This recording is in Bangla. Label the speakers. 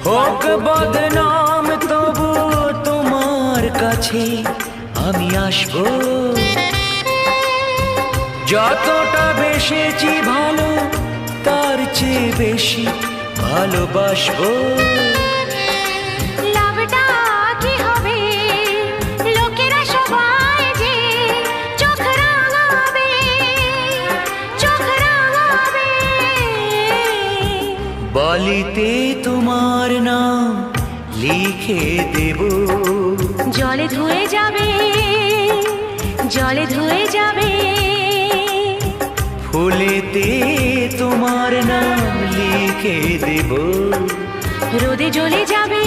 Speaker 1: হোক বদনাম তবু তোমার কাছে আমি আসবো। যতটা বেসেছি ভালো তার চেয়ে বেশি ভালোবাসবো।
Speaker 2: লাভটা কি হবে লোকেরা সবাই যে চোখ রাঙাবে, চোখ রাঙাবে।
Speaker 1: বালিতে তোমার নাম লিখে দেব,
Speaker 2: জলে ধুয়ে যাবে, জলে ধুয়ে যাবে।
Speaker 1: ফুলেতে তোমার নাম লিখে দেব,
Speaker 2: রোদে জ্বলে যাবে।